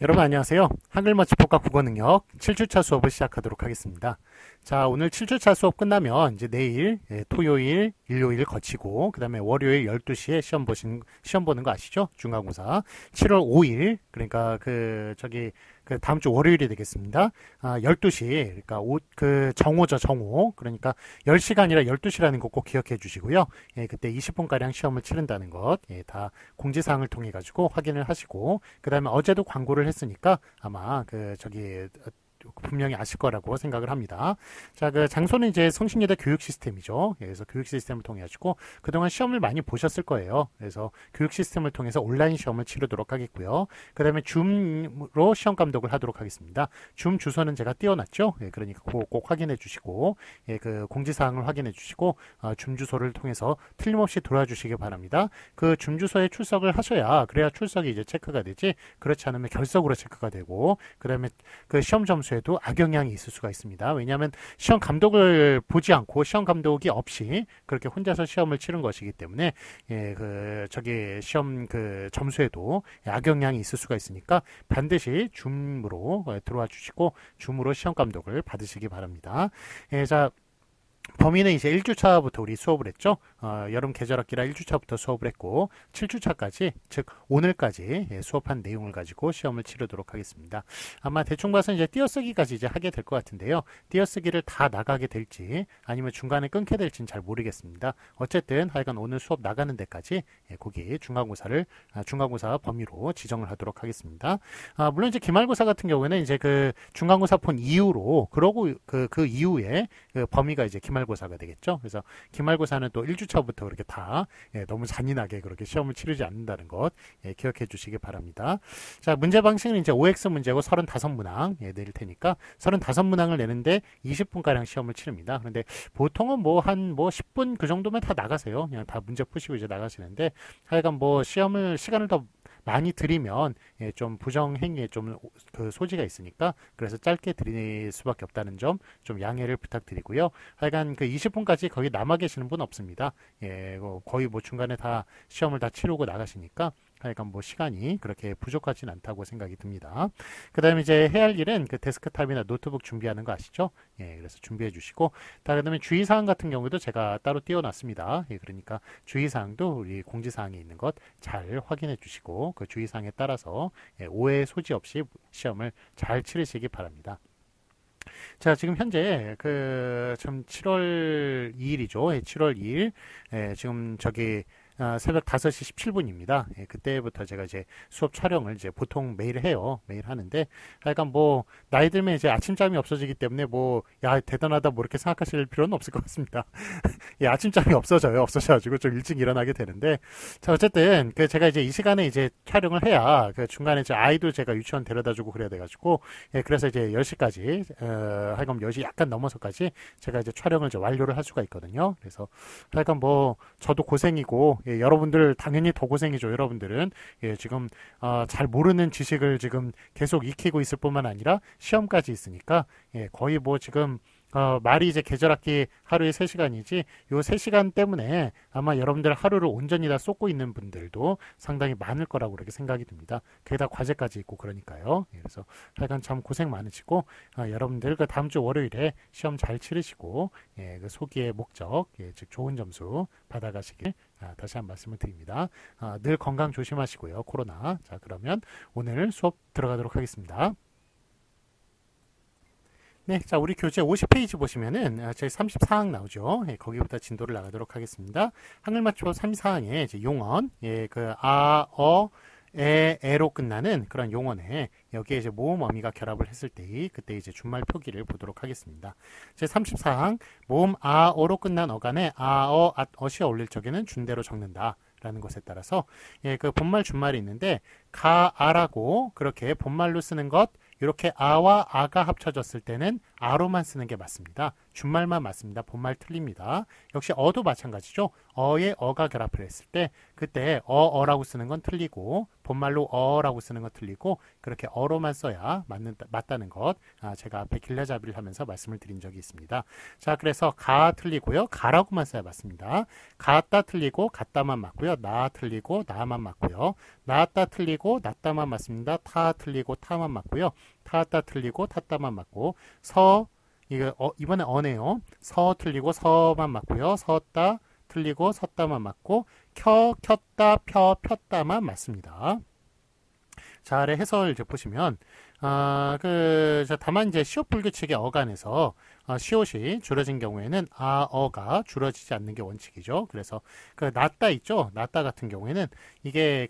여러분 안녕하세요. 한글맞춤법과 국어능력 7주차 수업을 시작하도록 하겠습니다. 자, 오늘 7주차 수업 끝나면 이제 내일 토요일, 일요일 거치고 그다음에 월요일 12시에 시험 보는 거 아시죠? 중간고사. 7월 5일 그러니까 그 다음 주 월요일이 되겠습니다. 12시 그러니까 정오죠, 정오. 그러니까 10시가 아니라 12시라는 거 꼭 기억해 주시고요. 예, 그때 20분 가량 시험을 치른다는 것. 예, 다 공지사항을 통해 가지고 확인을 하시고 그다음에 어제도 광고를 했으니까 아마 분명히 아실 거라고 생각을 합니다. 자, 그 장소는 이제 성신여대 교육 시스템이죠. 그래서 교육 시스템을 통해 가지고 그동안 시험을 많이 보셨을 거예요. 그래서 교육 시스템을 통해서 온라인 시험을 치르도록 하겠고요. 그다음에 줌으로 시험 감독을 하도록 하겠습니다. 줌 주소는 제가 띄워놨죠. 예, 그러니까 그거 꼭 확인해 주시고 예, 그 공지사항을 확인해 주시고 줌 주소를 통해서 틀림없이 돌아 주시기 바랍니다. 그 줌 주소에 출석을 하셔야 그래야 출석이 이제 체크가 되지. 그렇지 않으면 결석으로 체크가 되고 그다음에 그 시험 점수에도 악영향이 있을 수가 있습니다. 왜냐하면 시험 감독을 보지 않고 시험 감독이 없이 그렇게 혼자서 시험을 치른 것이기 때문에 시험 그 점수에도 악영향이 있을 수가 있으니까 반드시 줌으로 들어와 주시고 줌으로 시험 감독을 받으시기 바랍니다. 예, 자. 범위는 이제 1주차부터 우리 수업을 했죠. 여름 계절학기라 1주차부터 수업을 했고 7주차까지 즉 오늘까지 수업한 내용을 가지고 시험을 치르도록 하겠습니다. 아마 대충 봐서 이제 띄어쓰기까지 이제 하게 될 것 같은데요. 띄어쓰기를 다 나가게 될지 아니면 중간에 끊게 될지는 잘 모르겠습니다. 어쨌든 하여간 오늘 수업 나가는 데까지 거기 중간고사 범위로 지정을 하도록 하겠습니다. 물론 이제 기말고사 같은 경우에는 이제 그 중간고사 본 이후로 그러고 그 이후에 그 범위가 이제 기말고사가 되겠죠. 그래서 기말고사는 또 1주차부터 그렇게 다 너무 잔인하게 그렇게 시험을 치르지 않는다는 것 기억해 주시기 바랍니다. 자, 문제 방식은 이제 OX 문제고 35문항 내릴 테니까 35문항을 내는데 20분가량 시험을 치릅니다. 그런데 보통은 뭐 10분 그 정도면 다 나가세요. 그냥 다 문제 푸시고 이제 나가시는데 하여간 뭐 시간을 더 많이 들이면 좀 부정행위에 좀 그 소지가 있으니까 그래서 짧게 드릴 수밖에 없다는 점 좀 양해를 부탁드리고요. 하여간 그 20분까지 거의 남아 계시는 분 없습니다. 거의 뭐 중간에 다 시험을 다 치르고 나가시니까 하여간 뭐 시간이 그렇게 부족하진 않다고 생각이 듭니다. 그 다음에 이제 해야 할 일은 그 데스크탑이나 노트북 준비하는 거 아시죠? 그래서 준비해 주시고, 그 다음에 주의사항 같은 경우도 제가 따로 띄워놨습니다. 그러니까 주의사항도 우리 공지사항에 있는 것 잘 확인해 주시고, 그 주의사항에 따라서 오해 소지 없이 시험을 잘 치르시기 바랍니다. 자, 지금 현재 참 7월 2일이죠. 7월 2일. 지금 새벽 5시 17분입니다. 그때부터 제가 이제 수업 촬영을 이제 보통 매일 해요. 매일 하는데, 하여간 뭐, 나이 들면 이제 아침잠이 없어지기 때문에 대단하다 뭐 이렇게 생각하실 필요는 없을 것 같습니다. 아침잠이 없어져가지고 좀 일찍 일어나게 되는데, 자, 어쨌든, 제가 이제 이 시간에 이제 촬영을 해야, 중간에 이제 아이도 제가 유치원 데려다 주고 그래야 돼가지고, 그래서 이제 10시까지, 하여간 10시 약간 넘어서까지 제가 이제 촬영을 이제 완료를 할 수가 있거든요. 그래서, 하여간 뭐, 저도 고생이고, 여러분들 당연히 더 고생이죠. 여러분들은 지금 잘 모르는 지식을 지금 계속 익히고 있을 뿐만 아니라 시험까지 있으니까 거의 뭐 지금 말이 이제 계절학기 하루에 3시간이지 요 3시간 때문에 아마 여러분들 하루를 온전히 다 쏟고 있는 분들도 상당히 많을 거라고 그렇게 생각이 듭니다. 게다가 과제까지 있고 그러니까요. 그래서 하여간 참 고생 많으시고 여러분들 그 다음 주 월요일에 시험 잘 치르시고 그 소기의 목적 즉 좋은 점수 받아가시길 다시 한 말씀을 드립니다. 늘 건강 조심하시고요. 코로나. 자, 그러면 오늘 수업 들어가도록 하겠습니다. 네, 자, 우리 교재 50페이지 보시면은 저희 34항 나오죠. 거기부터 진도를 나가도록 하겠습니다. 한글맞춤법 34항에 이제 용언, 에로 끝나는 그런 용언에 여기에 이제 모음 어미가 결합을 했을 때 그때 이제 준말 표기를 보도록 하겠습니다. 제 34항 모음 어로 끝난 어간에 어시 어울릴 적에는 준대로 적는다. 라는 것에 따라서 그 본말 준말이 있는데 아라고 그렇게 본말로 쓰는 것 이렇게 아와 아가 합쳐졌을 때는 아로만 쓰는 게 맞습니다. 준말만 맞습니다. 본말 틀립니다. 역시 어도 마찬가지죠. 어에 어가 결합을 했을 때 그때 어라고 쓰는 건 틀리고 본말로 어라고 쓰는 건 틀리고 그렇게 어로만 써야 맞다는 것 제가 앞에 길라잡이를 하면서 말씀을 드린 적이 있습니다. 자, 그래서 가 틀리고요. 가라고만 써야 맞습니다. 가따 틀리고 갔다만 맞고요. 나 틀리고 나만 맞고요. 나따 틀리고 나따만 맞습니다. 타 틀리고 타만 맞고요. 타따 틀리고 타따만 맞고 서 이거 이번에 어네요. 서 틀리고 서만 맞고요. 서따 틀리고 섰다만 맞고 켰다 폈다만 맞습니다. 자, 아래 해설 이제 보시면 다만 이제 시옷 불규칙의 어간에서 시옷이 줄어진 경우에는 어가 줄어지지 않는 게 원칙이죠. 그래서 그 낫다 있죠. 낫다 같은 경우에는 이게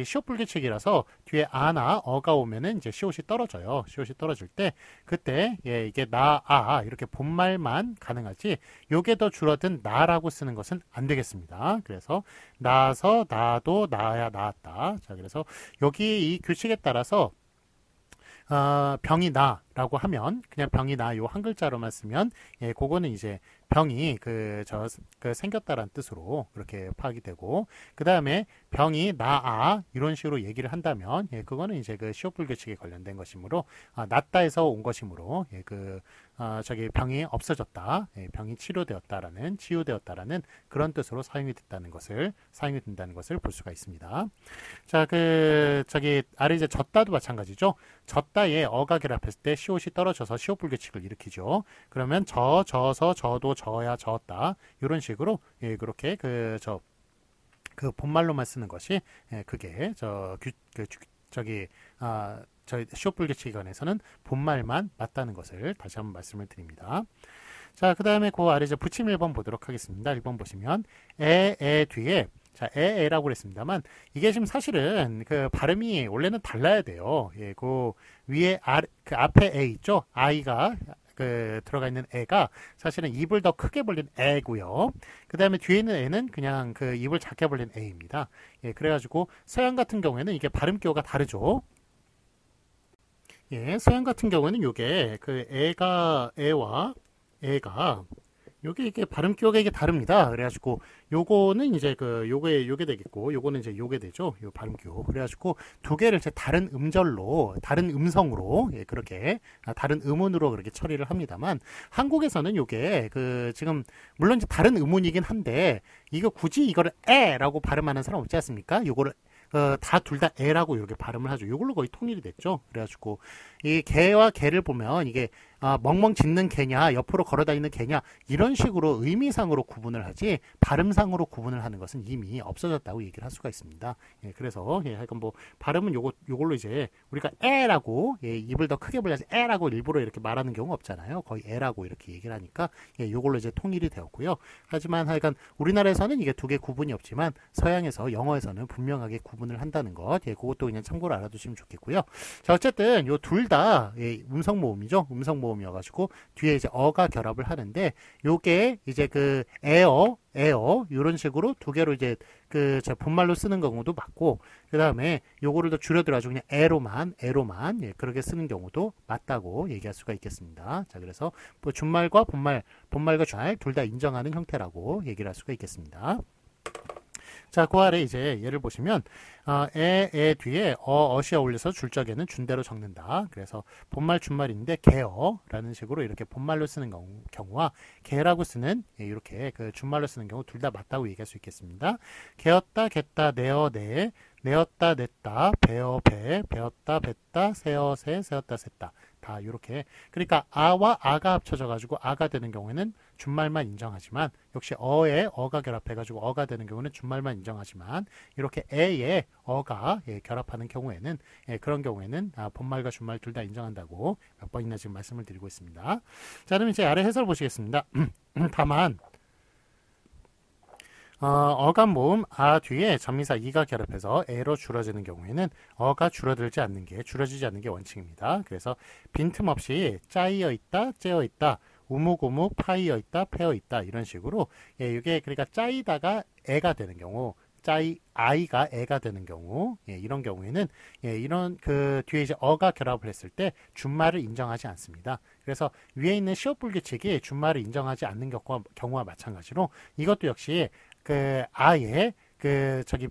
시옷 불규칙이라서 뒤에 아나 어가 오면은 이제 시옷이 떨어져요. 시옷이 떨어질 때 그때 이게 이렇게 본말만 가능하지 요게 더 줄어든 나라고 쓰는 것은 안 되겠습니다. 그래서 나서 나도 나야 나았다. 자, 그래서 여기 이 규칙에 따라서 병이 나라고 하면 그냥 병이 나 요 한 글자로만 쓰면 그거는 이제 병이 생겼다라는 뜻으로 그렇게 파악이 되고 그 다음에 병이 나아 이런 식으로 얘기를 한다면 그거는 이제 그 시옷 불규칙에 관련된 것이므로 낫다에서 온 것이므로 병이 없어졌다, 병이 치유되었다라는 그런 뜻으로 사용이 된다는 것을 볼 수가 있습니다. 자, 아래 이제 졌다도 마찬가지죠. 졌다에 어가 결합했을 때 시옷이 떨어져서 시옷 불규칙을 일으키죠. 그러면 져서 저도 저야 저었다 이런 식으로 그렇게 본말로만 쓰는 것이 그게 시옷 불규칙에 관해서는 본말만 맞다는 것을 다시 한번 말씀을 드립니다. 자, 그 다음에 그 아래 붙임 1번 보도록 하겠습니다. 1번 보시면 에 뒤에 에라고 그랬습니다만 이게 지금 사실은 그 발음이 원래는 달라야 돼요. 그 위에 앞에 에 있죠. 아이가 들어가 있는 애가 사실은 입을 더 크게 벌린 애고요. 그 다음에 뒤에 있는 애는 그냥 입을 작게 벌린 애입니다. 그래가지고 서양 같은 경우에는 이게 발음 기호가 다르죠. 서양 같은 경우에는 요게 애와 애가 이게 발음 기호가 이게 다릅니다. 그래가지고 요거는 이제 요게 되겠고 요거는 이제 요게 되죠. 요 발음 기호. 그래가지고 두 개를 이제 다른 음성으로 그렇게 다른 음운으로 그렇게 처리를 합니다만 한국에서는 요게 지금 물론 이제 다른 음운이긴 한데 이거 굳이 이거를 에라고 발음하는 사람 없지 않습니까? 요거를 둘 다 에라고 이렇게 발음을 하죠. 이걸로 거의 통일이 됐죠. 그래가지고 이 개와 개를 보면 이게 멍멍 짖는 개냐 옆으로 걸어다니는 개냐 이런 식으로 의미상으로 구분을 하지 발음상으로 구분을 하는 것은 이미 없어졌다고 얘기를 할 수가 있습니다. 그래서 하여간 발음은 요걸로 이제 우리가 에라고 입을 더 크게 벌려서 에라고 일부러 이렇게 말하는 경우 없잖아요. 거의 에라고 이렇게 얘기를 하니까 요걸로 이제 통일이 되었고요. 하지만 하여간 우리나라에서는 이게 두 개 구분이 없지만 서양에서 영어에서는 분명하게 구분을 한다는 것 그것도 그냥 참고로 알아두시면 좋겠고요. 자, 어쨌든 요 둘 다 음성 모음이죠. 음성 모음이어가지고 뒤에 이제 어가 결합을 하는데 요게 이제 에어 이런 식으로 두 개로 이제 본말로 쓰는 경우도 맞고 그 다음에 요거를 더 줄여들어가지고 그냥 에로만 그렇게 쓰는 경우도 맞다고 얘기할 수가 있겠습니다. 자, 그래서 준말과 본말과 준말 둘 다 인정하는 형태라고 얘기를 할 수가 있겠습니다. 자, 그 아래 이제 예를 보시면 에 뒤에 어시 어울려서 줄적에는 준대로 적는다. 그래서 본말 준말인데 개어라는 식으로 이렇게 본말로 쓰는 경우와 개라고 쓰는 이렇게 준말로 쓰는 경우 둘 다 맞다고 얘기할 수 있겠습니다. 개었다 겠다 내어 내 내었다 냈다 배어 배 배었다 뱉다 세어 세 세었다 셌다 다 이렇게 그러니까 아와 아가 합쳐져 가지고 아가 되는 경우에는 준말만 인정하지만 역시 어에 어가 결합해 가지고 어가 되는 경우는 준말만 인정하지만 이렇게 에에 어가 결합하는 경우에는 그런 경우에는 본말과 준말 둘 다 인정한다고 몇 번이나 지금 말씀을 드리고 있습니다. 자, 그럼 이제 아래 해설 보시겠습니다. 다만 어감 모음 뒤에 전미사 이가 결합해서 에로 줄어지는 경우에는 어가 줄어지지 않는 게 원칙입니다. 그래서 빈틈없이 짜이어 있다, 째어 있다, 우묵우묵 파이어 있다, 패어 있다 이런 식으로 이게 그러니까 짜이다가 에가 되는 경우 아이가 애가 되는 경우, 이런 경우에는 이런 그 뒤에 이제 어가 결합을 했을 때 준말을 인정하지 않습니다. 그래서 위에 있는 시옷 불규칙이 준말을 인정하지 않는 경우와 마찬가지로 이것도 역시 그 아의 그 저기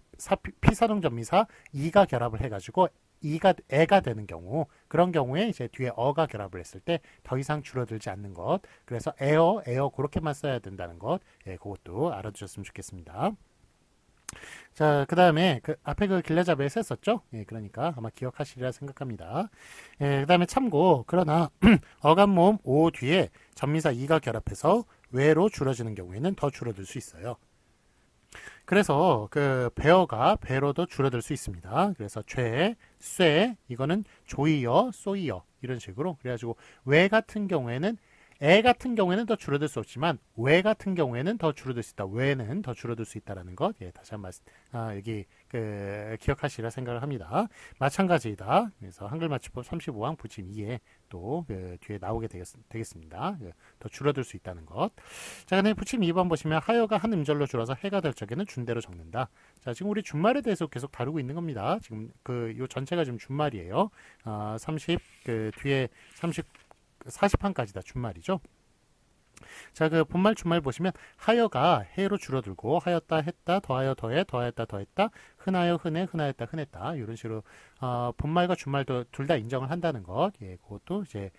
피사동 전미사 이가 결합을 해가지고 이가 애가 되는 경우, 그런 경우에 이제 뒤에 어가 결합을 했을 때 더 이상 줄어들지 않는 것, 그래서 에어 그렇게만 써야 된다는 것, 그것도 알아두셨으면 좋겠습니다. 자, 그 다음에 그 앞에 그 길라잡에 썼었죠? 그러니까 아마 기억하시리라 생각합니다. 그 다음에 참고, 그러나 어간모음 오 뒤에 전미사 이가 결합해서 외로 줄어지는 경우에는 더 줄어들 수 있어요. 그래서 그 배어가 배로도 줄어들 수 있습니다. 그래서 죄, 쇠 이거는 조이어, 쏘이어 이런 식으로 그래가지고 외 같은 경우에는 애 같은 경우에는 더 줄어들 수 없지만 외 같은 경우에는 더 줄어들 수 있다. 외는 더 줄어들 수 있다라는 것. 다시 한번 여기 그 기억하시라 생각을 합니다. 마찬가지이다. 그래서 한글 맞춤법 35항 부침 2에 또 그 뒤에 나오게 되겠습니다. 더 줄어들 수 있다는 것. 자, 근데 부침 2번 보시면 하여가 한 음절로 줄어서 해가 될 적에는 준대로 적는다. 자, 지금 우리 준말에 대해서 계속 다루고 있는 겁니다. 지금 요 전체가 지금 준말이에요. 30 그 뒤에 40판까지 다 준말이죠. 자, 그 본말 준말 보시면 하여가 해로 줄어들고 하였다 했다 더하여 더해 더하였다 더했다 흔하여 흔해 흔하였다 흔했다 이런 식으로 본말과 준말도 둘 다 인정을 한다는 것, 그것도 이제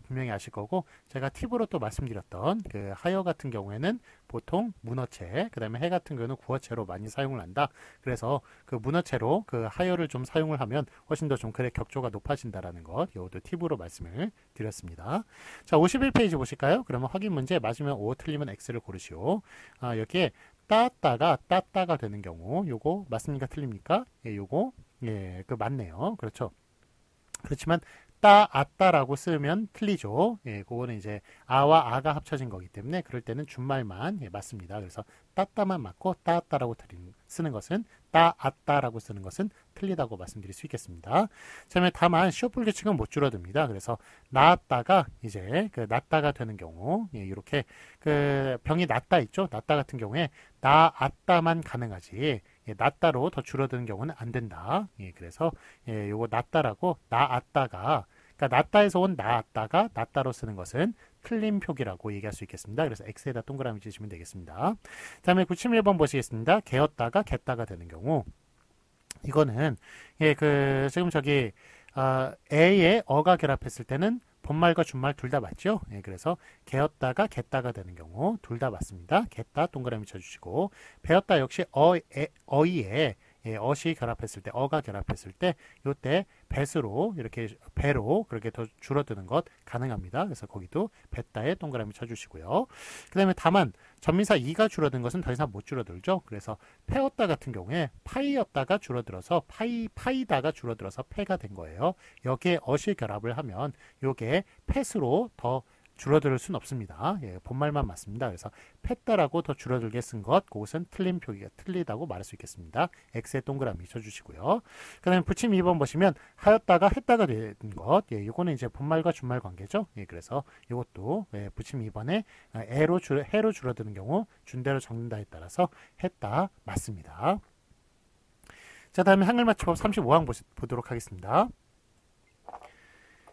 분명히 아실 거고, 제가 팁으로 또 말씀드렸던 그 하여 같은 경우에는 보통 문어체, 그 다음에 해 같은 경우는 구어체로 많이 사용을 한다. 그래서 그 문어체로 그 하여를 좀 사용을 하면 훨씬 더 좀 그래 격조가 높아진다라는 것, 이것도 팁으로 말씀을 드렸습니다. 자, 51페이지 보실까요? 그러면 확인 문제 맞으면 O, 틀리면 X를 고르시오. 여기에 따따가 되는 경우, 요거 맞습니까? 틀립니까? 요거 그 맞네요. 그렇죠. 그렇지만 아따라고 쓰면 틀리죠. 그거는 이제 아와 아가 합쳐진 거기 때문에 그럴 때는 준말만 맞습니다. 그래서 따따만 맞고 따따라고 쓰는 것은 아따라고 쓰는 것은 틀리다고 말씀드릴 수 있겠습니다. 다만 시옷 불규칙은 못 줄어듭니다. 그래서 나았다가 이제 그 낫다가 되는 경우, 이렇게 그 병이 낫다 있죠. 낫다 같은 경우에 나았다만 가능하지 낫다로 더 줄어드는 경우는 안 된다. 그래서 요거 낫다라고 나았다가, 그러니까 낫다에서 온 나았다가 낫다로 쓰는 것은 틀린 표기라고 얘기할 수 있겠습니다. 그래서 X에다 동그라미 치시면 되겠습니다. 다음에 91번 보시겠습니다. 개었다가 겠다가 되는 경우, 이거는 그 지금 저기 애에 어가 결합했을 때는 본말과 준말 둘 다 맞죠? 그래서 개었다가 겠다가 되는 경우 둘 다 맞습니다. 겠다 동그라미 쳐주시고, 배었다 역시 어이에 어시 결합했을 때, 어가 결합했을 때, 요때 배스로 이렇게 배로 그렇게 더 줄어드는 것 가능합니다. 그래서 거기도 뱉다에 동그라미 쳐주시고요. 그 다음에 다만 전미사 이가 줄어든 것은 더 이상 못 줄어들죠. 그래서 패었다 같은 경우에 파이였다가 줄어들어서 파이다가 줄어들어서 패가 된 거예요. 여기에 어시 결합을 하면 요게 팻으로 더 줄어들 수는 없습니다. 본말만 맞습니다. 그래서 팻다라고 더 줄어들게 쓴 것, 그것은 틀린 표기가 틀리다고 말할 수 있겠습니다. X에 동그라미 쳐주시고요. 그 다음에 부침 2번 보시면 하였다가 했다가 된 것, 이거는 이제 본말과 준말 관계죠. 그래서 이것도 부침 2번에 해로 줄어드는 경우 준대로 적는다에 따라서 했다 맞습니다. 자, 다음에 한글 맞춤법 35항 보도록 하겠습니다.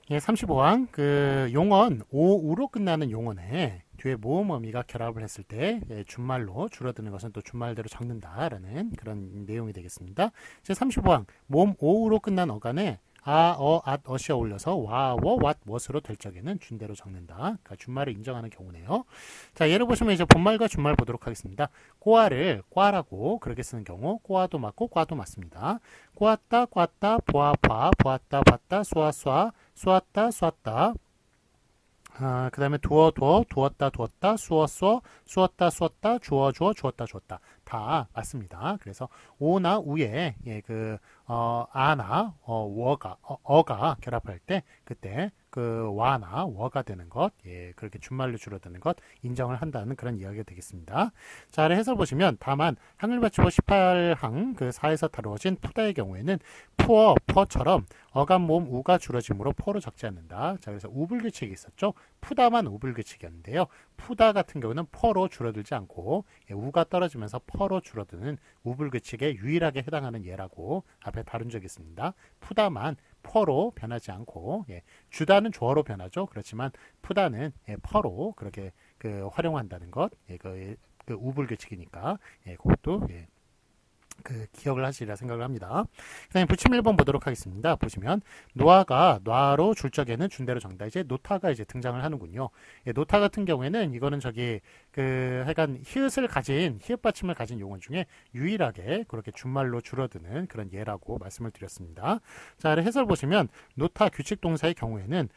35항 그 용언 오우로 끝나는 용언에 뒤에 모음 어미가 결합을 했을 때 준말로 줄어드는 것은 또 준말대로 적는다라는 그런 내용이 되겠습니다. 제 35항 모음 오우로 끝난 어간에 아, 어, 앗, 어시 어울려서 와, 워, 왓, 웍으로 될 적에는 준대로 적는다. 그러니까 준말을 인정하는 경우네요. 자, 예를 보시면 이제 본말과 준말 보도록 하겠습니다. 꼬아를 꽈라고 그렇게 쓰는 경우, 꼬아도 맞고 꽈도 맞습니다. 꼬았다, 꽈다, 보아, 보았다, 봤다, 쏘아, 쏘았다, 쏘았다. 그 다음에 두었다, 쏘았다, 쏘았다, 주었다. 다 맞습니다. 그래서 오나 우에 아나 어가 결합할 때 그때 그 와나 워가 되는 것, 예, 그렇게 준말로 줄어드는 것 인정을 한다는 그런 이야기가 되겠습니다. 자, 아래 해설 보시면 다만 한글맞춤법 18항 그 4에서 다루어진 푸다의 경우에는 푸어, 퍼처럼 어감 모음 우가 줄어짐으로 포로 적지 않는다. 자, 그래서 우불규칙이 있었죠. 푸다만 우불규칙이었는데요. 푸다 같은 경우는 퍼로 줄어들지 않고 예, 우가 떨어지면서 퍼로 줄어드는 우불규칙에 유일하게 해당하는 예라고 앞에 다룬 적이 있습니다. 푸다만 퍼로 변하지 않고 예, 주다는 주어로 변하죠. 그렇지만 푸다는 예, 퍼로 그렇게 그 활용한다는 것, 예, 그 우불규칙이니까 예, 그것도 예, 그 기억을 하시리라 생각을 합니다. 그 다음에 부침 1번 보도록 하겠습니다. 보시면 노아가 놔로 줄 적에는 준대로 정다. 이제 노타가 이제 등장을 하는군요. 예, 노타 같은 경우에는 이거는 저기 그 하여간 히읗을 가진 히읗 받침을 가진 용어 중에 유일하게 그렇게 준말로 줄어드는 그런 예라고 말씀을 드렸습니다. 자, 아래 해설 보시면 노타 규칙 동사의 경우에는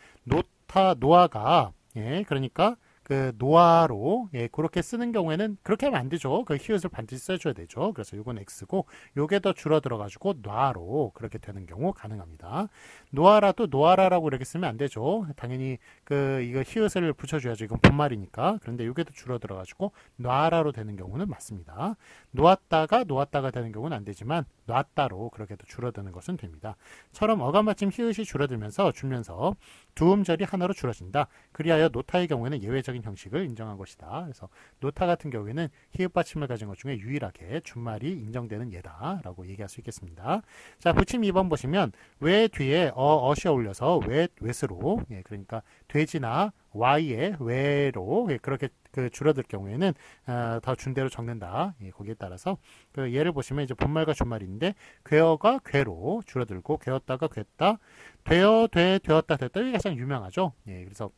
노아가 예, 그러니까 그 노아로 예, 그렇게 쓰는 경우에는 그렇게 하면 안 되죠. 그 히읗을 반드시 써줘야 되죠. 그래서 이건 X고 요게 더 줄어들어 가지고 놔로 그렇게 되는 경우 가능합니다. 노아라도 노아라라고 이렇게 쓰면 안 되죠. 당연히 그 이거 히읗을 붙여줘야죠. 이건 본말이니까. 그런데 요게 더 줄어들어 가지고 놔라로 되는 경우는 맞습니다. 놓았다가 되는 경우는 안 되지만 놨다로 그렇게 더 줄어드는 것은 됩니다. 처럼 어감 받침 히읗이 줄어들면서 줄면서 두 음절이 하나로 줄어진다. 그리하여 노타의 경우에는 예외적인 형식을 인정한 것이다. 그래서 노타 같은 경우에는 히읗 받침을 가진 것 중에 유일하게 준말이 인정되는 예다라고 얘기할 수 있겠습니다. 자, 부침 2번 보시면 왜 뒤에 어시 어울려서 웻으로 예, 그러니까 돼지나 y의 외로 예, 그렇게 그 줄어들 경우에는 더 준대로 적는다. 예, 거기에 따라서 그 예를 보시면 이제 본말과 준말인데 괴어가 괴로 줄어들고 괴었다가 괴었다, 되었다 됐다 이게 가장 유명하죠. 예, 그래서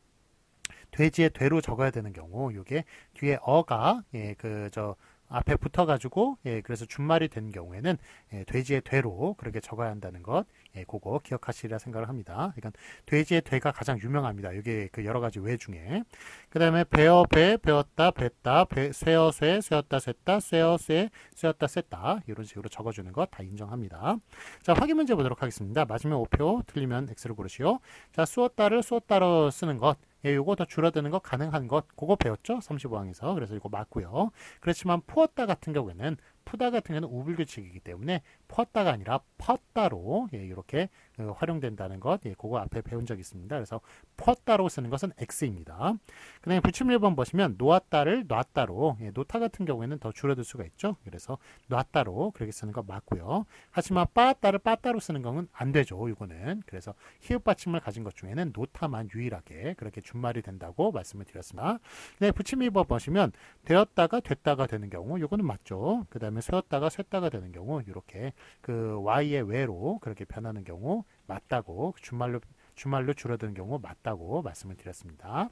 돼지의 되로 적어야 되는 경우 요게 뒤에 어가 예, 그 저 앞에 붙어가지고 예, 그래서 준말이 되는 경우에는 예, 돼지의 되로 그렇게 적어야 한다는 것, 예, 그거 기억하시리라 생각을 합니다. 그러니까 돼지의 되가 가장 유명합니다. 이게 그 여러 가지 외 중에 그 다음에 배어 배, 배웠다, 뱄다, 쇠어 쇠, 쇠었다, 쇠다, 쇠어 쇠, 쇠었다, 쇠다 이런 식으로 적어주는 것 다 인정합니다. 자, 확인 문제 보도록 하겠습니다. 맞으면 O표, 틀리면 X를 고르시오. 자, 쑤었다를 쑤었다로 쓰는 것. 예, 요거 더 줄어드는 거 가능한 것 그거 배웠죠? 35항에서. 그래서 이거 맞고요. 그렇지만 푸었다 같은 경우에는 푸다 같은 경우는 우불규칙이기 때문에 푸었다가 아니라 퍼다로 예, 이렇게 활용된다는 것 예, 그거 앞에 배운 적이 있습니다. 그래서 퍼다로 쓰는 것은 X입니다. 그 다음에 부침 1번 보시면 놓았다를 놨다로 예, 노타 같은 경우에는 더 줄어들 수가 있죠. 그래서 놨다로 그렇게 쓰는 거 맞고요. 하지만 빠따를 빠따로 쓰는 건 안 되죠. 이거는. 그래서 히읗 받침을 가진 것 중에는 노타만 유일하게 그렇게 준말이 된다고 말씀을 드렸습니다. 네, 부침 2번 보시면 되었다가 됐다가 되는 경우 이거는 맞죠. 그 다음에 쇠었다가 쇠다가 되는 경우 이렇게 그 y의 외로 그렇게 변하는 경우 맞다고 주말로 줄어드는 경우 맞다고 말씀을 드렸습니다.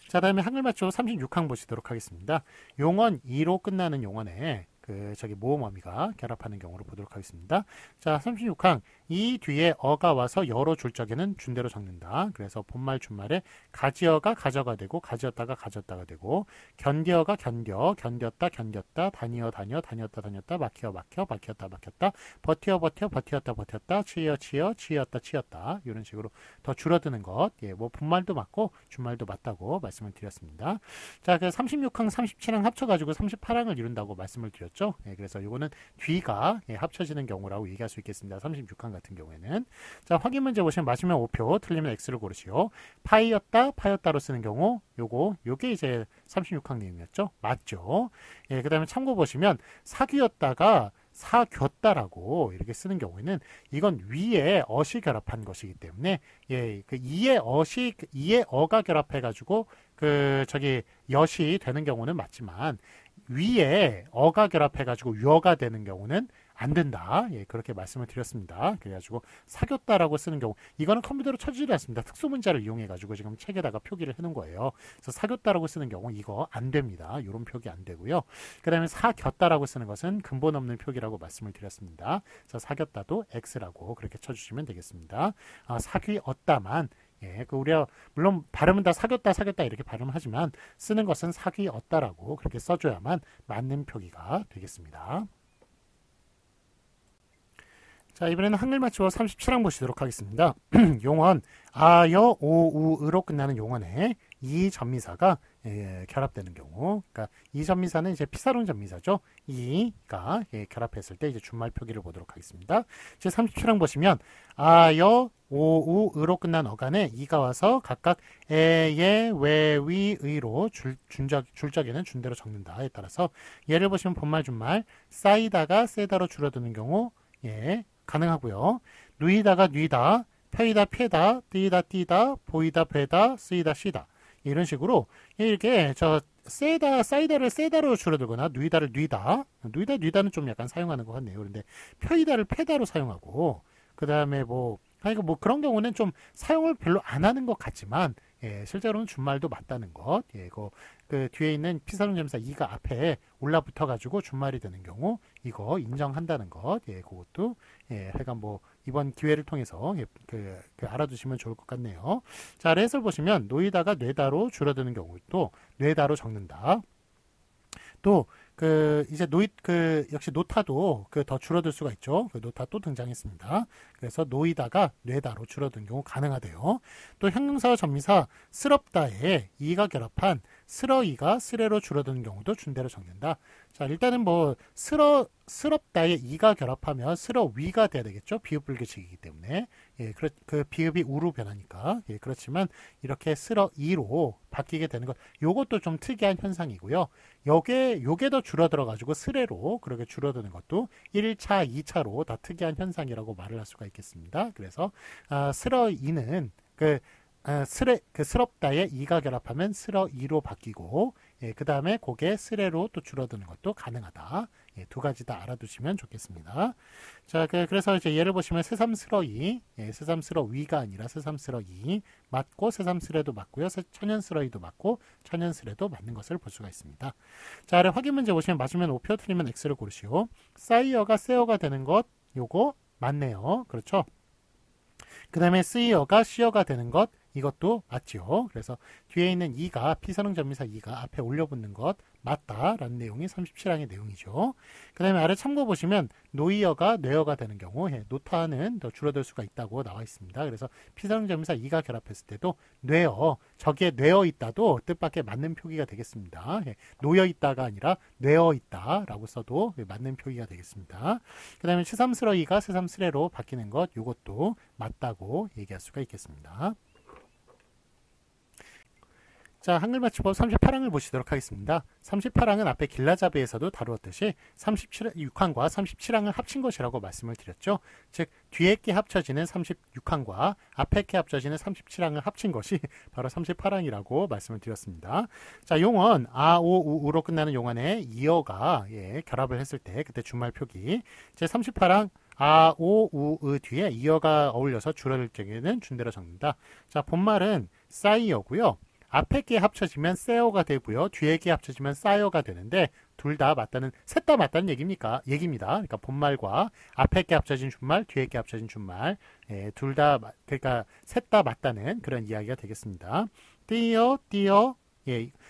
자, 다음에 한글 맞춤 36항 보시도록 하겠습니다. 용언 2로 끝나는 용언에 그 저기 모음 어미가 결합하는 경우로 보도록 하겠습니다. 자, 36항 이 뒤에 어가 와서 여로 줄 적에는 준대로 적는다. 그래서 본말 준말에 가지어가 가져가 되고 가지었다가 가졌다가 되고 견디어가 견뎌 견뎠다 견뎠다 다니어 다녀 다녔다 다녔다 막혀 막혀 막혔다 막혔다 버티어 버텨 버티었다 버텼다 치여 치여 치였다 치였다 이런 식으로 더 줄어드는 것. 예, 뭐 본말도 맞고 준말도 맞다고 말씀을 드렸습니다. 자, 그 36항 37항 합쳐가지고 38항을 이룬다고 말씀을 드렸죠. 예, 그래서 이거는 뒤가 예, 합쳐지는 경우라고 얘기할 수 있겠습니다. 36항 같은 경우에는. 자, 확인 문제 보시면 맞으면 O표, 틀리면 X를 고르시오. 파였다로 쓰는 경우 요게 이제 36항 내용이었죠. 맞죠. 예, 그 다음에 참고 보시면 사귀었다가 사귀었다라고 이렇게 쓰는 경우에는 이건 위에 어시 결합한 것이기 때문에 예, 그 이에 어가 결합해 가지고 그 저기 엿이 되는 경우는 맞지만 위에 어가 결합해 가지고 유어가 되는 경우는 안 된다. 예, 그렇게 말씀을 드렸습니다. 그래가지고 사귀었다라고 쓰는 경우 이거는 컴퓨터로 쳐주지 않습니다. 특수 문자를 이용해 가지고 지금 책에다가 표기를 해놓은 거예요. 그래서 사귀었다라고 쓰는 경우 이거 안 됩니다. 이런 표기 안 되고요. 그 다음에 사귀었다라고 쓰는 것은 근본 없는 표기라고 말씀을 드렸습니다. 그래서 사귀었다도 X라고 그렇게 쳐주시면 되겠습니다. 사귀었다만 예, 그 우리가 물론 발음은 다 사귀었다 이렇게 발음하지만 쓰는 것은 사귀었다라고 그렇게 써줘야만 맞는 표기가 되겠습니다. 자, 이번에는 한글 맞추어 37항 보시도록 하겠습니다. 용언 아여 오우으로 끝나는 용언에 이 전미사가 결합되는 경우, 그러니까 이 전미사는 이제 피사론 전미사죠. 이가 결합했을 때 이제 준말 표기를 보도록 하겠습니다. 제 37항 보시면 아여 오우으로 끝난 어간에 이가 와서 각각 에예 외위 의로 줄적에는 준대로 적는다에 따라서 예를 보시면 본말 준말 쌓이다가 세다로 줄어드는 경우 가능하고요. 누이다가 뉘다, 펴이다 피다, 뜨이다 띠다, 보이다 배다, 쓰이다 쉬다 이런 식으로 이렇게 저 세다 쌓이다를 세다로 줄어들거나 누이다를 뉘다, 뉘다는 좀 약간 사용하는 것 같네요. 그런데 펴이다를 페다로 사용하고 그 다음에 뭐 그런 경우는 좀 사용을 별로 안 하는 것 같지만 실제로는 준말도 맞다는 것. 그 뒤에 있는 피사론 점사 이가 앞에 올라붙어 가지고 준말이 되는 경우 이거 인정한다는 것. 그것도 하여간 뭐 이번 기회를 통해서 알아두시면 좋을 것 같네요. 자, 해설 보시면 노이다가 뇌다로 줄어드는 경우도 뇌다로 적는다. 또 이제 역시 노타도 더 줄어들 수가 있죠. 노타 또 등장했습니다. 그래서 노이다가 뇌다로 줄어든 경우 가능하대요. 또 형용사와 전미사 스럽다에 이가 결합한 스러이가 스레로 줄어드는 경우도 준대로 적는다. 자, 일단은 뭐 스럽다에 이가 결합하면 스러위가 돼야 되겠죠. 비읍 불규칙이기 때문에 그 비읍이 우로 변하니까 그렇지만 이렇게 스러이로 바뀌게 되는 것, 요것도 좀 특이한 현상이고요. 요게 더 줄어들어 가지고 스레로 그렇게 줄어드는 것도 1차, 2차로 다 특이한 현상이라고 말을 할 수가 있겠습니다. 그래서 스러이는 스럽다에 이가 결합하면 스러이로 바뀌고 그 다음에 그게 스레로 또 줄어드는 것도 가능하다. 두 가지 다 알아두시면 좋겠습니다. 자, 그래서 이제 예를 보시면 새삼스러이, 새삼스러위가 아니라 새삼스러이 맞고 새삼스레도 맞고요. 천연스러이도 맞고 천연스레도 맞는 것을 볼 수가 있습니다. 자, 아래 확인 문제 보시면 맞으면 O표, 틀리면 X를 고르시오. 싸이어가 세어가 되는 것, 요거 맞네요. 그렇죠? 그 다음에 쓰이어가 시어가 되는 것, 이것도 맞죠. 그래서 뒤에 있는 이가 피선응 전미사 이가 앞에 올려붙는 것 맞다라는 내용이 37항의 내용이죠. 그 다음에 아래 참고 보시면 노이어가 뇌어가 되는 경우 노타는 더 줄어들 수가 있다고 나와 있습니다. 그래서 피선응 전미사 이가 결합했을 때도 뇌어, 저기에 뇌어 있다도 뜻밖의 맞는 표기가 되겠습니다. 놓여 있다가 아니라 뇌어 있다라고 써도 맞는 표기가 되겠습니다. 그 다음에 새삼스러이가 새삼스레로 바뀌는 것, 이것도 맞다고 얘기할 수가 있겠습니다. 자, 한글 맞춤법 38항을 보시도록 하겠습니다. 38항은 앞에 길라잡이에서도 다루었듯이 36항과 37항을 합친 것이라고 말씀을 드렸죠. 즉 뒤에 게 합쳐지는 36항과 앞에 게 합쳐지는 37항을 합친 것이 바로 38항이라고 말씀을 드렸습니다. 자, 용언 아오우로 끝나는 용언에 이어가 결합을 했을 때 그때 준말 표기 제 38항 아, 오, 우, 뒤에 이어가 어울려서 줄어들 경우에는 준대로 적는다. 자, 본말은 싸이어고요. 앞에 게 합쳐지면 세어가 되고요. 뒤에 게 합쳐지면 싸이어가 되는데 둘 다 맞다는, 셋 다 맞다는 얘기입니다. 그러니까 본말과 앞에 게 합쳐진 준말, 뒤에 게 합쳐진 준말, 둘 다 그러니까 셋 다 맞다는 그런 이야기가 되겠습니다. 띠어,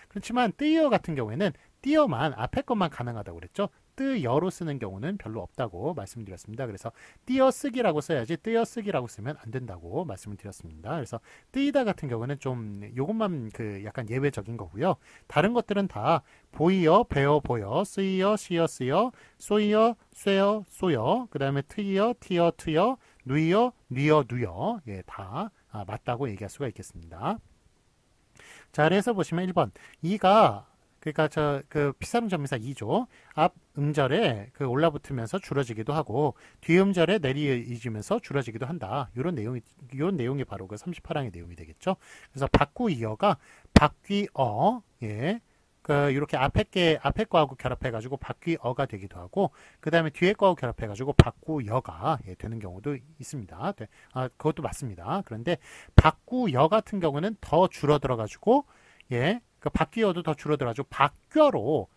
그렇지만 띠어 같은 경우에는 띠어만 앞에 것만 가능하다고 그랬죠. 뜨여로 쓰는 경우는 별로 없다고 말씀드렸습니다. 그래서 띄어쓰기라고 써야지 뜨여쓰기라고 쓰면 안 된다고 말씀을 드렸습니다. 그래서 뜨이다 같은 경우는 좀 요것만 약간 예외적인 거고요. 다른 것들은 다 보이어, 배어, 보여, 쓰이어, 시어, 쓰여, 쏘이어, 쇠어, 쏘여, 그 다음에 트이어, 티어, 트여, 누이어, 뉘어, 누여 다 맞다고 얘기할 수가 있겠습니다. 자, 그래서 보시면 1번 이가 그러니까 피사름 전미사 2조 앞 음절에 올라붙으면서 줄어지기도 하고 뒤 음절에 내리이지면서 줄어지기도 한다. 이런 내용이 바로 38항의 내용이 되겠죠. 그래서 박구이어가 박귀어 이렇게 앞에 거하고 결합해가지고 박귀어가 되기도 하고 그 다음에 뒤에 거하고 결합해가지고 박구여가 되는 경우도 있습니다. 그것도 맞습니다. 그런데 박구여 같은 경우는 더 줄어들어가지고 박귀어도 더 줄어들어가지고 박껴로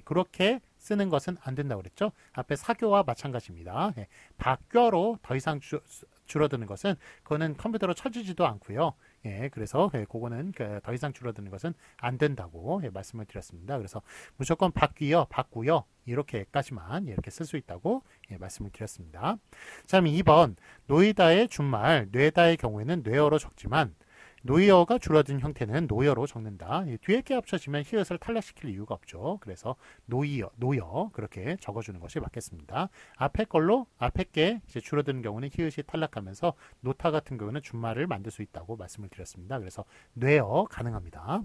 그렇게 쓰는 것은 안 된다고 그랬죠. 앞에 사교와 마찬가지입니다. 박껴로 더 이상 줄어드는 것은 그거는 컴퓨터로 쳐지지도 않고요. 그래서 그거는 더 이상 줄어드는 것은 안 된다고 말씀을 드렸습니다. 그래서 무조건 박귀어, 박구여 이렇게까지만 이렇게 쓸 수 있다고 말씀을 드렸습니다. 자, 그럼 2번 노이다의 준말 뇌다의 경우에는 뇌어로 적지만 노이어가 줄어든 형태는 노여로 적는다. 뒤에 게 합쳐지면 히읗을 탈락시킬 이유가 없죠. 그래서 노여 그렇게 적어주는 것이 맞겠습니다. 앞에 게 이제 줄어드는 경우는 히읗이 탈락하면서 노타 같은 경우는 준말을 만들 수 있다고 말씀을 드렸습니다. 그래서 뇌어 가능합니다.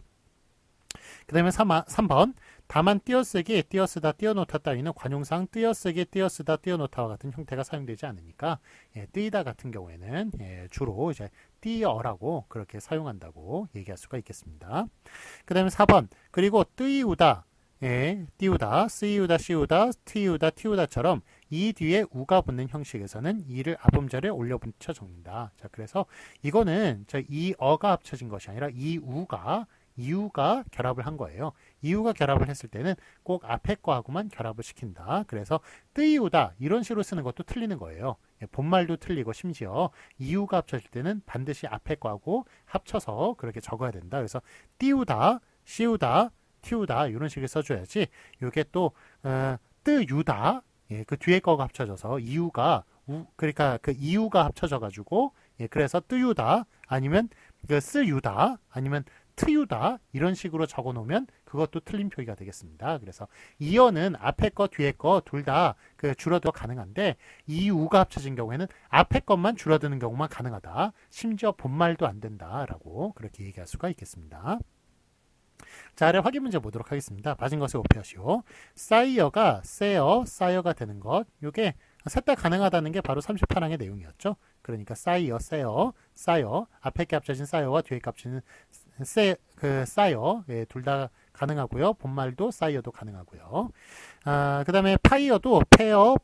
그 다음에 3번 다만 띄어쓰기, 띄어쓰다, 띄어놓다 따위는 관용상 띄어쓰기, 띄어쓰다, 띄어놓다와 같은 형태가 사용되지 않으니까 뜨이다 같은 경우에는 주로 이제 띄어라고 그렇게 사용한다고 얘기할 수가 있겠습니다. 그 다음에 4번 그리고 뜨이우다, 띄우다, 쓰이우다, 씨우다, 트이우다, 티우다처럼 이 뒤에 우가 붙는 형식에서는 이를 앞음절에 올려 붙여 적는다. 자, 그래서 이거는 이 어가 합쳐진 것이 아니라 이우가 결합을 한 거예요. 이우가 결합을 했을 때는 꼭 앞에 거하고만 결합을 시킨다. 그래서 뜨이우다 이런 식으로 쓰는 것도 틀리는 거예요. 본말도 틀리고 심지어 이우가 합쳐질 때는 반드시 앞에 거하고 합쳐서 그렇게 적어야 된다. 그래서 띄우다, 씨우다, 티우다 이런 식으로 써줘야지. 이게 또 뜨유다 그 뒤에 거가 합쳐져서 그러니까 그 이우가 합쳐져 가지고 그래서 뜨유다 아니면 그 쓰유다 아니면 트유다 이런 식으로 적어 놓으면 그것도 틀린 표기가 되겠습니다. 그래서 이어는 앞에 거 뒤에 거 둘 다 그 줄어들어 가능한데 이우가 합쳐진 경우에는 앞에 것만 줄어드는 경우만 가능하다. 심지어 본말도 안 된다라고 그렇게 얘기할 수가 있겠습니다. 자, 아래 확인 문제 보도록 하겠습니다. 맞은 것을 오피하시오. 싸이어가 싸이어가 되는 것. 이게 셋 다 가능하다는 게 바로 38항의 내용이었죠. 그러니까 싸이어, 싸이어 앞에 게 합쳐진 싸이어와 뒤에 게 합쳐진 싸이어 둘 다 가능하고요. 본말도 싸이어도 가능하고요. 그 다음에 파이어도 파이어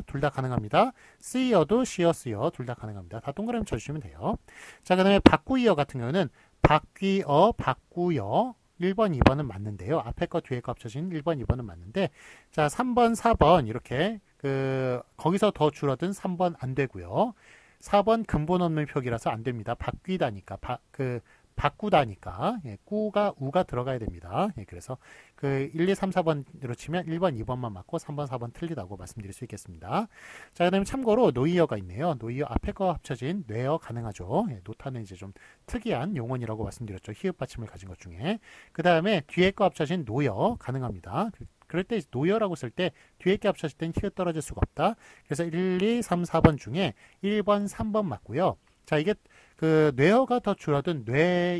둘 다 가능합니다. 쓰이어도 쓰여 둘 다 가능합니다. 다 동그라미 쳐주시면 돼요. 자, 그 다음에 바꾸이어 같은 경우는 바꾸여 1번, 2번은 맞는데요. 앞에 거 뒤에 거 합쳐진 1번, 2번은 맞는데 자 3번, 4번 이렇게 거기서 더 줄어든 3번 안 되고요. 4번 근본 없는 표기라서 안 됩니다. 바뀌다니까 바꾸다니까 우가 들어가야 됩니다. 그래서 1, 2, 3, 4번으로 치면 1번, 2번만 맞고 3번, 4번 틀리다고 말씀드릴 수 있겠습니다. 자, 그다음에 참고로 노이어가 있네요. 노이어 앞에 거 합쳐진 뇌어 가능하죠. 노타는 이제 좀 특이한 용언이라고 말씀드렸죠. 히읗 받침을 가진 것 중에. 그 다음에 뒤에 거 합쳐진 노여 가능합니다. 그럴 때 노여라고 쓸 때 뒤에 게 합쳐질 땐 히읗 떨어질 수가 없다. 그래서 1, 2, 3, 4번 중에 1번, 3번 맞고요. 자, 이게 뇌어가 더 줄어든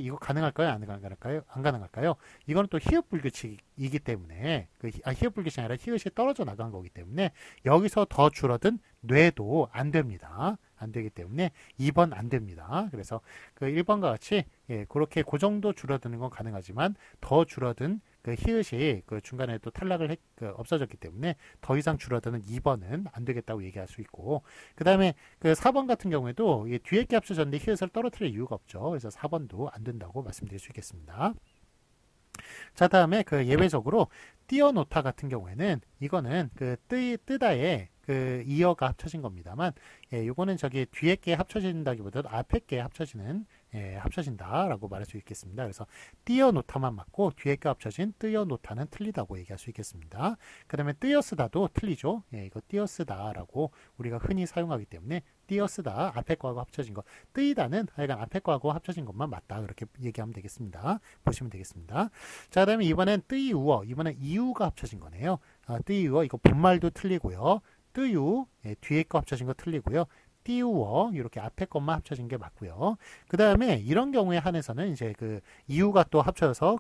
이거 가능할까요? 안 가능할까요? 이거는 또 히읗 불규칙이기 때문에 히읗 불규칙이 아니라 히읗이 떨어져 나간 거기 때문에 여기서 더 줄어든 뇌도 안 됩니다. 안 되기 때문에 2번 안 됩니다. 그래서 1번과 같이 그렇게 그 정도 줄어드는 건 가능하지만 더 줄어든 히읗이 중간에 또 탈락을 없어졌기 때문에 더 이상 줄어드는 2번은 안 되겠다고 얘기할 수 있고 그 다음에 4번 같은 경우에도 뒤에 게 합쳐졌는데 히읗을 떨어뜨릴 이유가 없죠. 그래서 4번도 안 된다고 말씀드릴 수 있겠습니다. 자, 다음에 예외적으로 띄어놓다 같은 경우에는 이거는 뜨다에 이어가 합쳐진 겁니다만 요거는 뒤에 게 합쳐진다기보다도 앞에 게 합쳐진다라고 말할 수 있겠습니다. 그래서 띄어놓다만 맞고 뒤에 게 합쳐진 뜨여놓다는 틀리다고 얘기할 수 있겠습니다. 그 다음에 뜨여쓰다도 틀리죠. 이거 띄어쓰다라고 우리가 흔히 사용하기 때문에 띄어쓰다 앞에 거하고 합쳐진 거 뜨이다는 하여간 앞에 거하고 합쳐진 것만 맞다 그렇게 얘기하면 되겠습니다. 보시면 되겠습니다. 자, 그 다음에 이번엔 뜨이우어 이번엔 이유가 합쳐진 거네요. 뜨이우어 이거 본말도 틀리고요. 뜨유 뒤에 거 합쳐진 거 틀리고요. 띄우어 이렇게 앞에 것만 합쳐진 게 맞고요. 그 다음에 이런 경우에 한해서는 이제 이유가 또 합쳐져서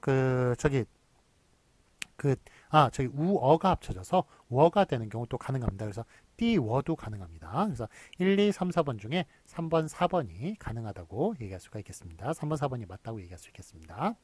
우어가 합쳐져서 워가 되는 경우 또 가능합니다. 그래서 띄워도 가능합니다. 그래서 1, 2, 3, 4번 중에 3번, 4번이 가능하다고 얘기할 수가 있겠습니다. 3번, 4번이 맞다고 얘기할 수 있겠습니다.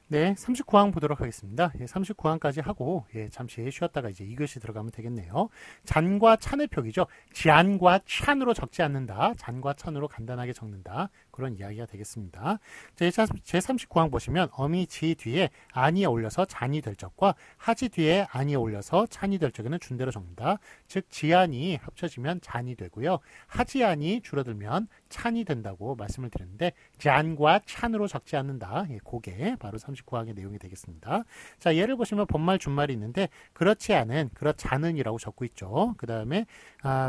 네, 39항 보도록 하겠습니다. 39항까지 하고 잠시 쉬었다가 이제 2교시 들어가면 되겠네요. 잔과 찬의 표기죠. 잔과 찬으로 적지 않는다. 잔과 찬으로 간단하게 적는다. 그런 이야기가 되겠습니다. 제 39항 보시면 어미 지 뒤에 안이 어울려서 잔이 될 적과 하지 뒤에 안이 어울려서 찬이 될 적에는 준대로 적는다. 즉 지안이 합쳐지면 잔이 되고요. 하지안이 줄어들면 찬이 된다고 말씀을 드렸는데 잔과 찬으로 적지 않는다. 예, 그게 바로 39항의 내용이 되겠습니다. 자, 예를 보시면 본말 준말이 있는데 그렇지 않은, 그렇지 않은이라고 적고 있죠. 그 다음에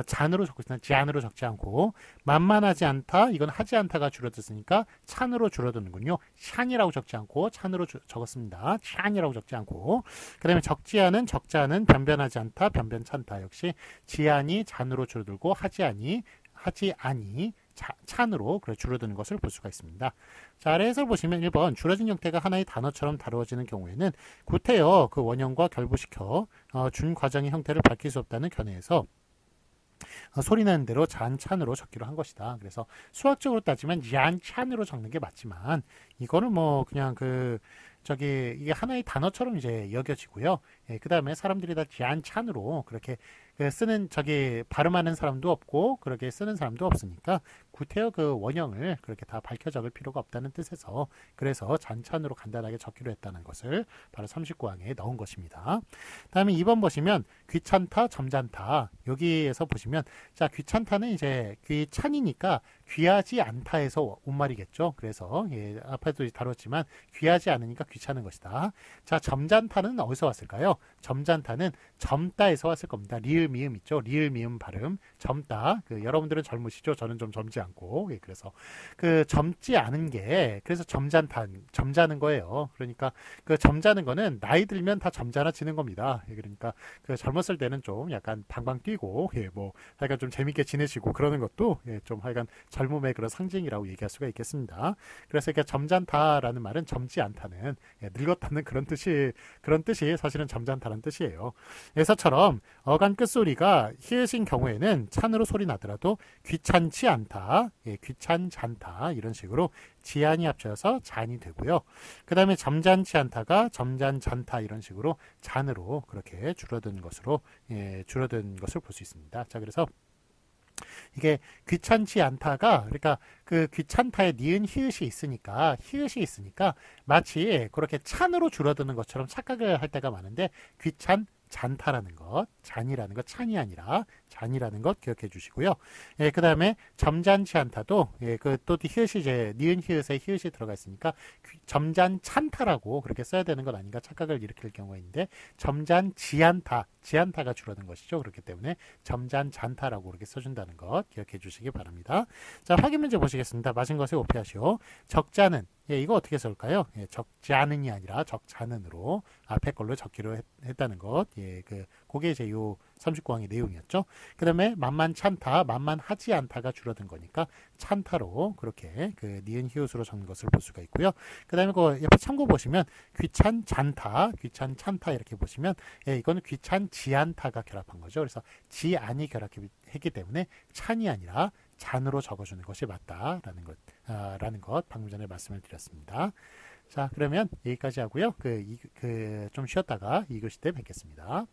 잔으로 적고 있으나 잔으로 적지 않고 만만하지 않다. 이건 하지 않다가 줄어들었으니까 찬으로 줄어드는군요. 샨이라고 적지 않고 찬으로 적었습니다. 샨이라고 적지 않고 그 다음에 적지 않은, 적지 않은, 변변하지 않다, 변변찮다. 역시 지안이 잔으로 줄어들고 하지 아니 찬으로 줄어드는 것을 볼 수가 있습니다. 자, 아래에서 보시면 1번 줄어진 형태가 하나의 단어처럼 다루어지는 경우에는 구태여 그 원형과 결부시켜 준 과정의 형태를 밝힐 수 없다는 견해에서 소리나는 대로 잔, 찬으로 적기로 한 것이다. 그래서 수학적으로 따지면 잔, 찬으로 적는 게 맞지만 이거는 뭐 그냥 이게 하나의 단어처럼 이제 여겨지고요. 예, 그 다음에 사람들이 다 잔, 찬으로 그렇게 쓰는 발음하는 사람도 없고 그렇게 쓰는 사람도 없으니까 구태여 그 원형을 그렇게 다 밝혀 적을 필요가 없다는 뜻에서 그래서 잔찬으로 간단하게 적기로 했다는 것을 바로 39항에 넣은 것입니다. 다음에 2번 보시면 귀찮다, 점잖다. 여기에서 보시면 자, 귀찮다는 이제 귀찬이니까 귀하지 않다에서 온 말이겠죠. 그래서 예, 앞에도 다뤘지만 귀하지 않으니까 귀찮은 것이다. 자, 점잖다는 어디서 왔을까요? 점잖다는 젊다에서 왔을 겁니다. 리을 미음 있죠. 리을 미음 발음. 젊다. 여러분들은 젊으시죠. 저는 좀 젊지 않고. 예, 그래서 젊지 않은 게 그래서 점잖은 거예요. 그러니까 점잖은 거는 나이 들면 다 점잖아지는 겁니다. 예, 그러니까 젊었을 때는 좀 약간 방방 뛰고 예, 뭐 하여간 좀 재밌게 지내시고 그러는 것도 예, 좀 하여간 젊음의 그런 상징이라고 얘기할 수가 있겠습니다. 그래서 이렇게 점잖다라는 말은 젊지 않다는 예, 늙었다는 그런 뜻이 사실은 점잖다는 뜻이에요. 에서처럼 어간 끝소리가 히읗인 경우에는 찬으로 소리 나더라도 귀찮지 않다, 예, 귀찮잖다 이런 식으로 지안이 합쳐서 잔이 되고요. 그 다음에 점잖지 않다가 점잔잔다 이런 식으로 잔으로 그렇게 줄어든 것을 볼 수 있습니다. 자, 그래서 이게 귀찮지 않다가 그러니까 귀찮다에 니은 히읗이 있으니까 마치 그렇게 찬으로 줄어드는 것처럼 착각을 할 때가 많은데 잔타라는 것, 잔이라는 것, 찬이 아니라 잔이라는 것 기억해 주시고요. 예, 그 다음에 점잖지 않다도 예, 또 히읗이 이제 니은 히읗에 히읗이 들어가 있으니까 점잔찬타라고 그렇게 써야 되는 것 아닌가 착각을 일으킬 경우가 있는데 점잔지 않다, 지안타가 줄어든 것이죠. 그렇기 때문에 점잔잔타라고 그렇게 써준다는 것 기억해 주시기 바랍니다. 자, 확인 문제 보시겠습니다. 맞은 것에 오피하시오. 적자는 예, 이거 어떻게 쓸까요? 예, 적지 않은이 아니라 적자는으로 앞에 걸로 적기로 했다는 것. 예, 그게 이제 요 39항의 내용이었죠. 그 다음에 만만찮다, 만만하지 않다가 줄어든 거니까 찬타로 그렇게 니은 히읗으로 적는 것을 볼 수가 있고요. 그 다음에 옆에 참고 보시면 귀찮잔타, 귀찮찬타 이렇게 보시면 예, 이거는 귀찮지않다가 결합한 거죠. 그래서 지안이 결합했기 때문에 찬이 아니라 잔으로 적어주는 것이 맞다라는 것 방금 전에 말씀을 드렸습니다. 자, 그러면 여기까지 하고요. 좀 쉬었다가 2교시 때 뵙겠습니다.